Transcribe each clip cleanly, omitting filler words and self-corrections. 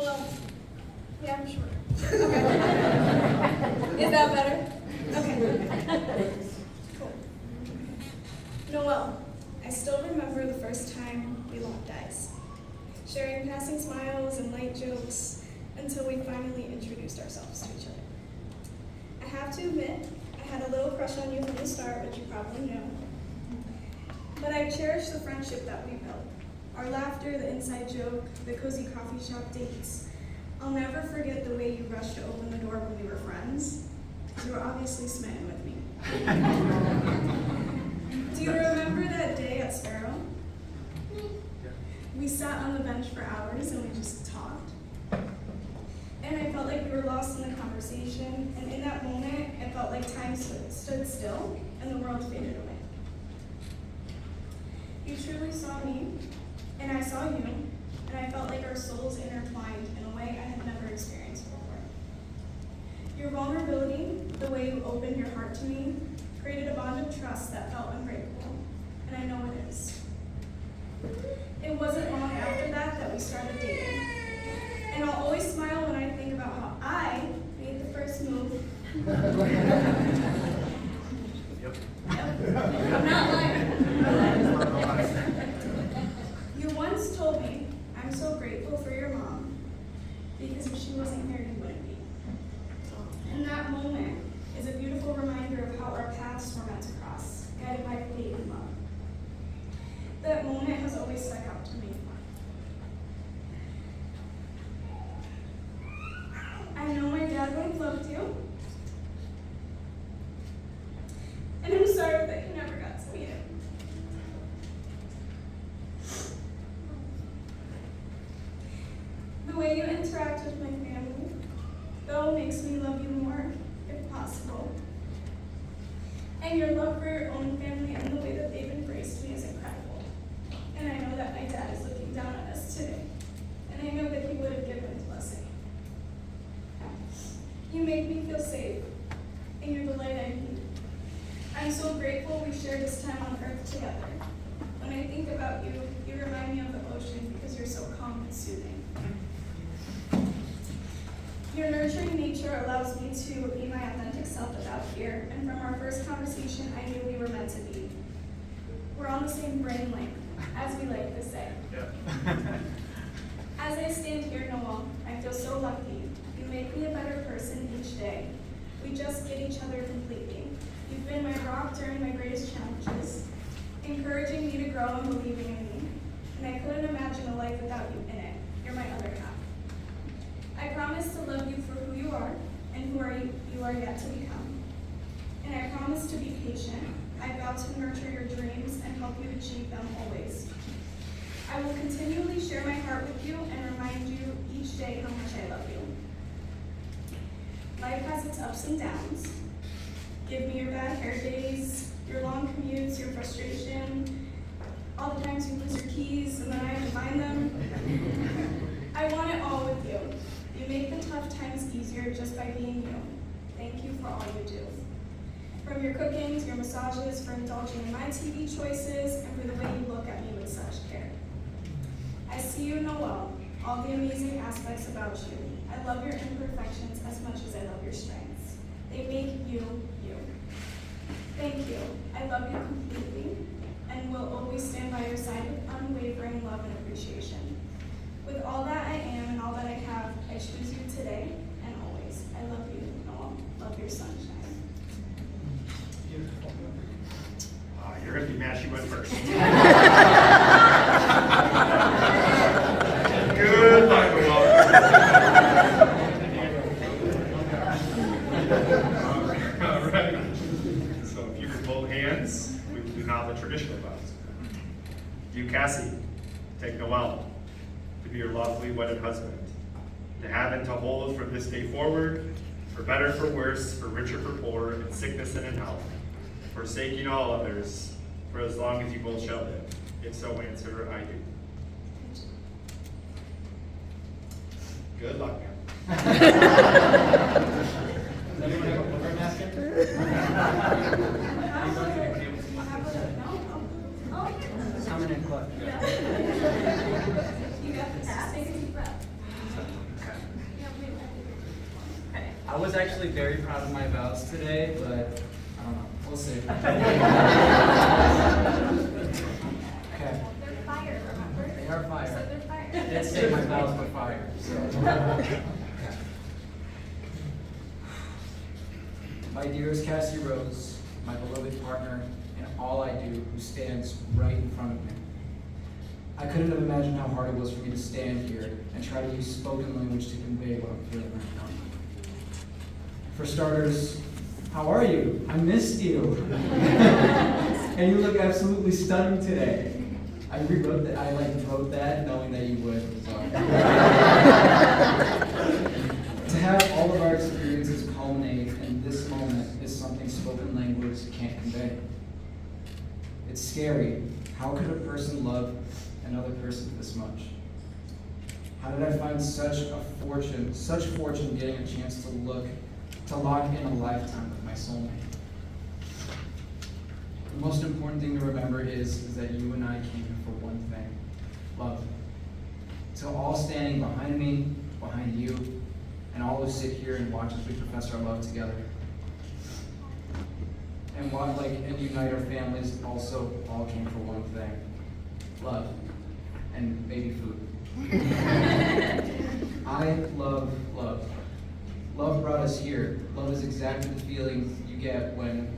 Noel. Yeah, I'm sure. Okay. Is that better? Okay. Cool. Noel, I still remember the first time we locked eyes, sharing passing smiles and light jokes until we finally introduced ourselves to each other. I have to admit, I had a little crush on you from the start, which you probably know. But I cherish the friendship that we built. Our laughter, the inside joke, the cozy coffee shop dates. I'll never forget the way you rushed to open the door when we were friends. You were obviously smitten with me. Do you remember that day at Sparrow? We sat on the bench for hours and we just talked. And I felt like we were lost in the conversation, and in that moment, it felt like time stood still and the world faded away. You truly saw me, and I saw you, and I felt like our souls intertwined in a way I had never experienced before. Your vulnerability, the way you opened your heart to me, created a bond of trust that felt unbreakable, and I know it is. It wasn't long after that we started dating. And I'll always smile when I think about how I made the first move. Yep. I'm not lying. You once told me, I'm so grateful for your mom, because if she wasn't here, you wouldn't be. And that moment is a beautiful reminder of how our paths were meant to cross, guided by faith and love. That moment has always stuck out to me. I know my dad would have loved you. And I'm sorry that you never got to meet him. The way you interact with my family, though, makes me love you more, if possible. And your love for your own family and the way that they've embraced me is incredible. And I know that my dad is looking down on us today. And I know that he would have given his blessing. You make me feel safe, and you're the light I need. I'm so grateful we shared this time on earth together. When I think about you, you remind me of the ocean because you're so calm and soothing. Your nurturing nature allows me to be my authentic self without fear, and from our first conversation, I knew we were meant to be. We're on the same brainwave, as we like to say. Yeah. As I stand here, Noel, I feel so lucky. You make me a better person each day. We just get each other completely. You've been my rock during my greatest challenges, encouraging me to grow and believing in me. And I couldn't imagine a life without you in it. You're my other half. I promise to love you for who you are and who you are yet to become. And I promise to be patient. I vow to nurture your dreams and help you achieve them always. I will continually share my heart with you and remind you each day how much I love you. Life has its ups and downs. Give me your bad hair days, your long commutes, your frustration, all the times you lose your keys and then I have to find them. I want it all with you. You make the tough times easier just by being you. Thank you for all you do. From your cooking to your massages, for indulging in my TV choices, and for the way you look at me with such care. I see you, Noel, all the amazing aspects about you. I love your imperfections as much as I love your strengths. They make you, you. Thank you. I love you completely and will always stand by your side with unwavering love and appreciation. With all that I am and all that I have, I choose you today and always. I love you, Noel. Love your sunshine. Beautiful. You're going to be mad she went first. Good luck, all right. So if you could hold hands, we will do now the traditional vows. You, Cassie, take Noel to be your lovely wedded husband, to have and to hold from this day forward, for better, for worse, for richer, for poor, in sickness and in health, forsaking all others, for as long as you both shall live. If so, answer, I do. Good luck, man. Does anyone have a poker basket? Coming in clutch. You got this. Just take a deep breath. I was actually very proud of my vows today, but I don't know. We'll see. Okay. They're fire, remember? They are fire. So they're fire. I did say my vows were fire. So. My dearest Cassie Rose, my beloved partner, and all I do, who stands right in front of me. I couldn't have imagined how hard it was for me to stand here and try to use spoken language to convey what I'm feeling right now. For starters, how are you? I missed you. And you look absolutely stunning today. I rewrote that. I wrote that knowing that you would. So. To have all of our experiences culminate in this moment is something spoken language can't convey. It's scary. How could a person love another person this much? How did I find such fortune getting a chance to lock in a lifetime with my soulmate? The most important thing to remember is that you and I came here for one thing: love. To all standing behind me, behind you, and all who sit here and watch as we profess our love together. And unite our families also all came for one thing: love. And maybe food. I love love. Love brought us here. Love is exactly the feeling you get when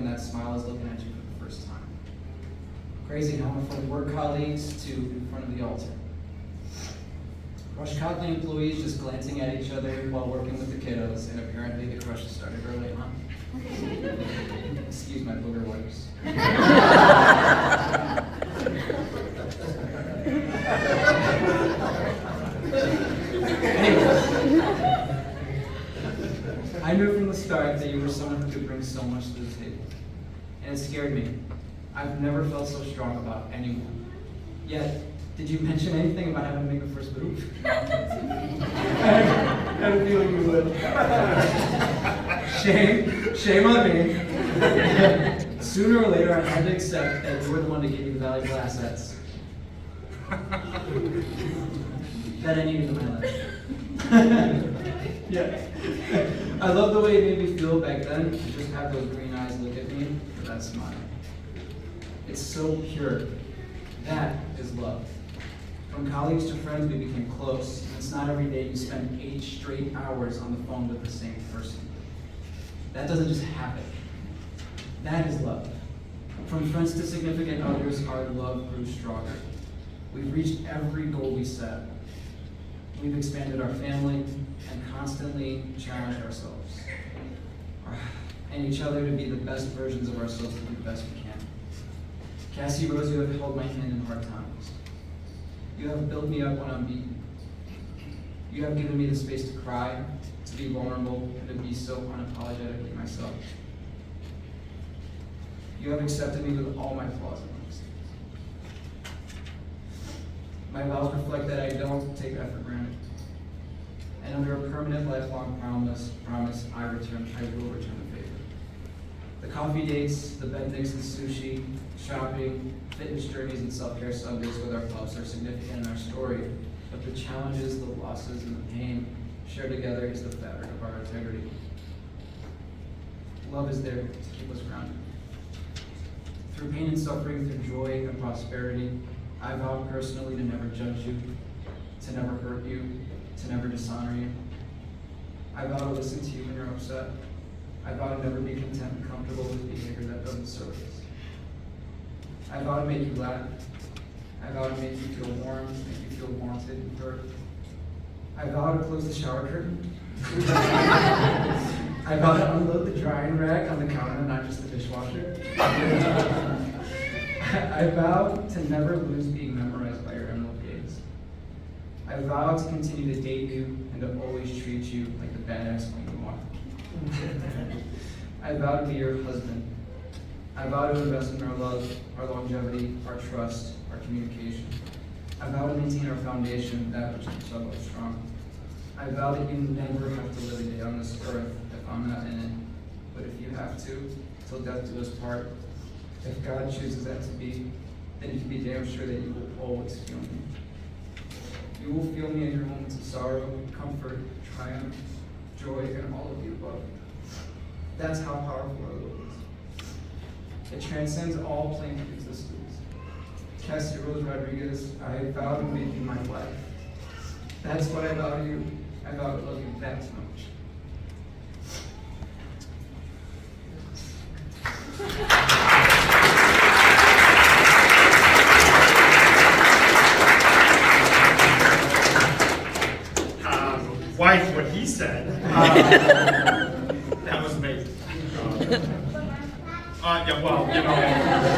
that smile is looking at you for the first time. Crazy how went from work colleagues to in front of the altar. Rush Cotley employees just glancing at each other while working with the kiddos, and apparently the crush started early on. Excuse my booger wipes. Anyways, I knew from the start that you were someone who could bring so much to the table, and it scared me. I've never felt so strong about anyone. Yet, did you mention anything about having to make the first move? I had a feeling you would. Shame on me. Sooner or later, I had to accept that you were the one to give me the valuable assets that I needed in my life. Yeah. I love the way it made me feel back then to just have those green eyes look at me with that smile. It's so pure. That is love. From colleagues to friends, we became close. It's not every day you spend 8 straight hours on the phone with the same person. That doesn't just happen. That is love. From friends to significant others, our love grew stronger. We've reached every goal we set. We've expanded our family and constantly challenged ourselves and each other to be the best versions of ourselves to do the best we can. Cassie Rose, you have held my hand in hard times. You have built me up when I'm beaten. You have given me the space to cry, to be vulnerable, and to be so unapologetically myself. You have accepted me with all my flaws and mistakes. My vows reflect that I don't take that for granted. And under a permanent lifelong promise, I will return the favor. The coffee dates, the bednicks and sushi, shopping, fitness journeys, and self-care Sundays with our pups are significant in our story, but the challenges, the losses, and the pain shared together is the fabric of our integrity. Love is there to keep us grounded. Through pain and suffering, through joy and prosperity, I vow personally to never judge you, to never hurt you, to never dishonor you. I vow to listen to you when you're upset. I vow to never be content and comfortable with behavior that doesn't serve us. I vow to make you laugh. I vow to make you feel warm, make you feel wanted and heard. I vow to close the shower curtain. I vow to unload the drying rack on the counter, not just the dishwasher. I vow to never lose being memorized by your emerald gaze. I vow to continue to date you and to always treat you like the badass queen you are. I vow to be your husband. I vow to invest in our love, our longevity, our trust, our communication. I vow to maintain our foundation, that which keeps our love strong. I vow that you never have to live a day on this earth if I'm not in it. But if you have to, till death do us part, if God chooses that to be, then you can be damn sure that you will always feel me. You will feel me in your moments of sorrow, comfort, triumph, joy, and all of the above. That's how powerful our love is. It transcends all planes of existence. Cassie Rose Rodriguez, I vow to make you my wife. That's what I vow to you. I vow to love you that much. Wife, what he said. That was amazing. Yeah, well, you know.